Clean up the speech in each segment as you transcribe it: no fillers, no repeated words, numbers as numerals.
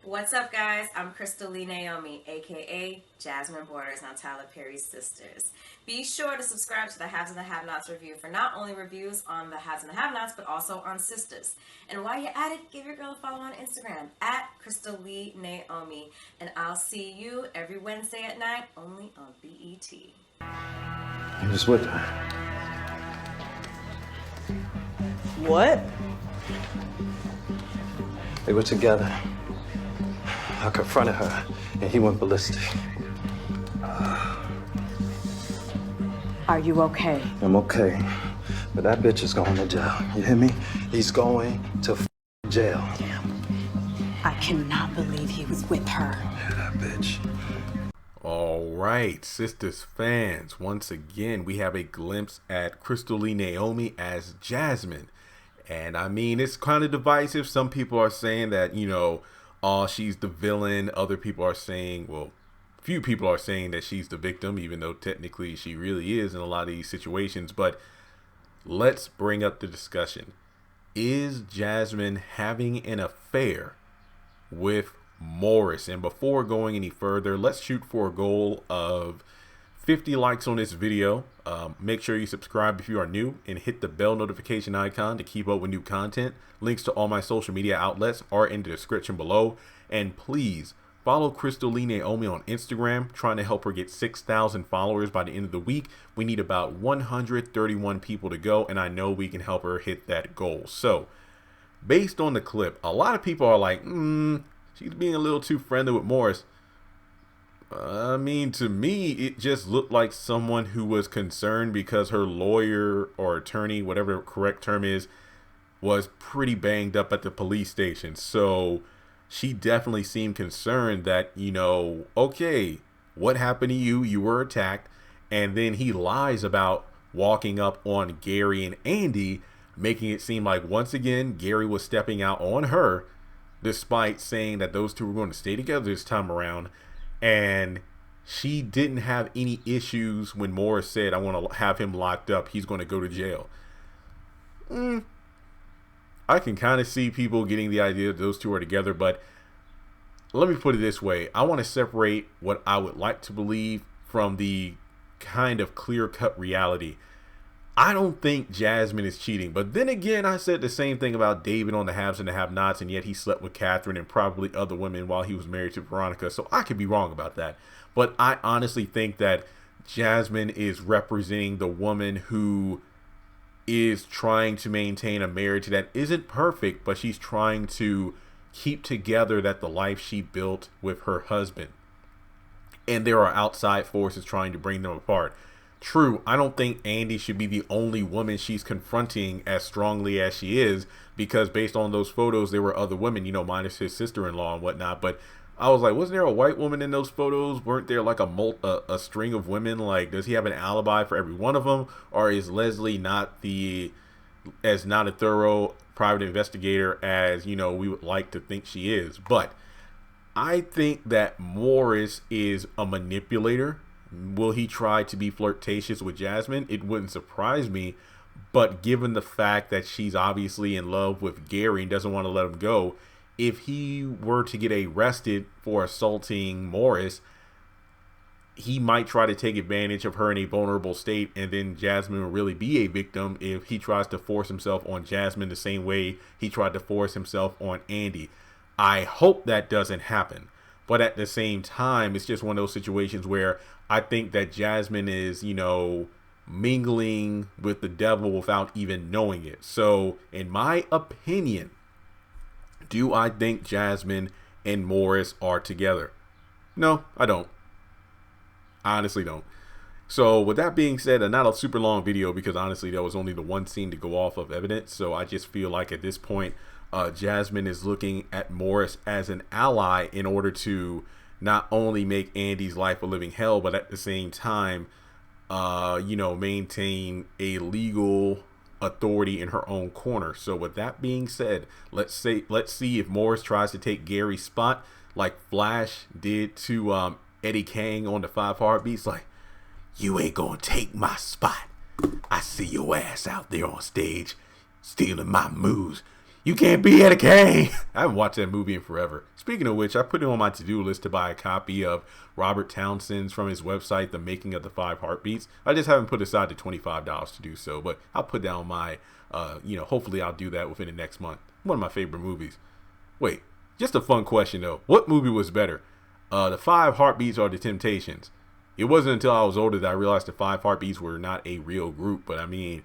What's up, guys? I'm Crystal Lee Naomi, aka Jasmine Borders on Tyler Perry's Sisters. Be sure to subscribe to the Haves and the Have-Nots review for not only reviews on the Haves and the Have-Nots, but also on Sisters. And while you're at it, give your girl a follow on Instagram at Crystal Lee Naomi. And I'll see you every Wednesday at 9, only on BET. He was with her. What? They were together. I confronted her, and he went ballistic. Are you okay? I'm okay, but that bitch is going to jail. You hear me? He's going to jail. I cannot believe he was with her. Yeah, that bitch. All right, Sisters fans, once again, we have a glimpse at Crystal Lee Naomi as Jasmine. And I mean, it's kind of divisive. Some people are saying that, oh, she's the villain. Other people are saying, well, few people are saying that she's the victim, even though technically she really is in a lot of these situations. But let's bring up the discussion. Is Jasmine having an affair with Morris? And before going any further, let's shoot for a goal of 50 likes on this video. Make sure you subscribe if you are new and hit the bell notification icon to keep up with new content. Links to all my social media outlets are in the description below. And please follow Crystal Lee Naomi on Instagram, trying to help her get 6,000 followers by the end of the week. We need about 131 people to go, and I know we can help her hit that goal. So based on the clip, a lot of people are like, she's being a little too friendly with Morris. I mean, to me, it just looked like someone who was concerned because her lawyer or attorney, whatever the correct term is, was pretty banged up at the police station. So she definitely seemed concerned that, okay, what happened to you? You were attacked. And then he lies about walking up on Gary and Andy, making it seem like, once again, Gary was stepping out on her, despite saying that those two were going to stay together this time around. And she didn't have any issues when Morris said, I want to have him locked up. He's going to go to jail. I can kind of see people getting the idea that those two are together. But let me put it this way. I want to separate what I would like to believe from the kind of clear-cut reality. I don't think Jasmine is cheating. But then again, I said the same thing about David on the Haves and the Have-Nots, and yet he slept with Catherine and probably other women while he was married to Veronica. So I could be wrong about that. But I honestly think that Jasmine is representing the woman who is trying to maintain a marriage that isn't perfect, but she's trying to keep together the life she built with her husband. And there are outside forces trying to bring them apart. True, I don't think Andy should be the only woman she's confronting as strongly as she is, because based on those photos, there were other women, minus his sister-in-law and whatnot. But I was like, wasn't there a white woman in those photos? Weren't there like a string of women? Like, does he have an alibi for every one of them? Or is Leslie not a thorough private investigator as, we would like to think she is? But I think that Morris is a manipulator. Will he try to be flirtatious with Jasmine? It wouldn't surprise me. But given the fact that she's obviously in love with Gary and doesn't want to let him go, if he were to get arrested for assaulting Morris, he might try to take advantage of her in a vulnerable state, and then Jasmine will really be a victim if he tries to force himself on Jasmine the same way he tried to force himself on Andy. I hope that doesn't happen. But at the same time, it's just one of those situations where I think that Jasmine is, mingling with the devil without even knowing it. So, in my opinion, do I think Jasmine and Morris are together? No, I don't. I honestly don't. So, with that being said, not a super long video because honestly, there was only the one scene to go off of evidence. So, I just feel like at this point, Jasmine is looking at Morris as an ally in order to not only make Andy's life a living hell, but at the same time, maintain a legal authority in her own corner. So with that being said, let's see if Morris tries to take Gary's spot like Flash did to Eddie Kang on the 5 Heartbeats. Like, you ain't gonna take my spot. I see your ass out there on stage stealing my moves. You can't be Eddie Kane. I haven't watched that movie in forever. Speaking of which, I put it on my to-do list to buy a copy of Robert Townsend's from his website, The Making of the Five Heartbeats. I just haven't put aside the $25 to do so, but I'll put down my, hopefully I'll do that within the next month. One of my favorite movies. Wait, just a fun question though. What movie was better? The Five Heartbeats or The Temptations? It wasn't until I was older that I realized the Five Heartbeats were not a real group, but I mean,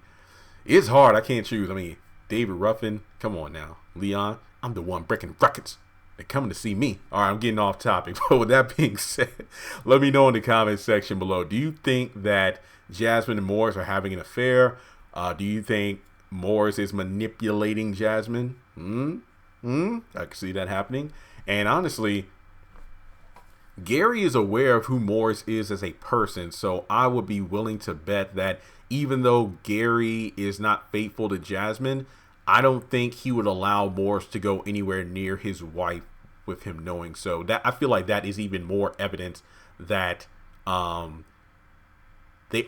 it's hard. I can't choose. I mean, David Ruffin, come on now. Leon, I'm the one breaking records. They're coming to see me. All right, I'm getting off topic. But with that being said, let me know in the comment section below. Do you think that Jasmine and Morris are having an affair? Do you think Morris is manipulating Jasmine? I can see that happening. And honestly, Gary is aware of who Morris is as a person. So I would be willing to bet that even though Gary is not faithful to Jasmine, I don't think he would allow Morris to go anywhere near his wife with him knowing so. That I feel like that is even more evidence that they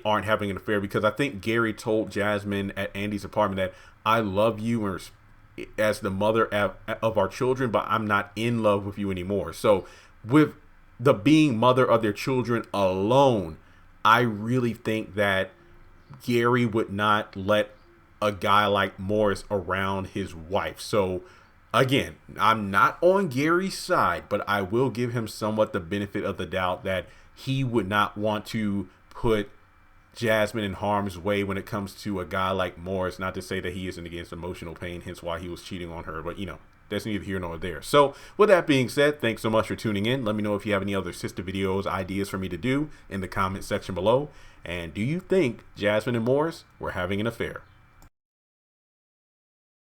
aren't having an affair, because I think Gary told Jasmine at Andy's apartment that I love you as the mother of our children, but I'm not in love with you anymore. So with the being mother of their children alone, I really think that Gary would not let a guy like Morris around his wife. So again, I'm not on Gary's side, but I will give him somewhat the benefit of the doubt that he would not want to put Jasmine in harm's way when it comes to a guy like Morris. Not to say that he isn't against emotional pain, hence why he was cheating on her, but that's neither here nor there. So with that being said, thanks so much for tuning in. Let me know if you have any other sister videos, ideas for me to do in the comment section below. And do you think Jasmine and Morris were having an affair?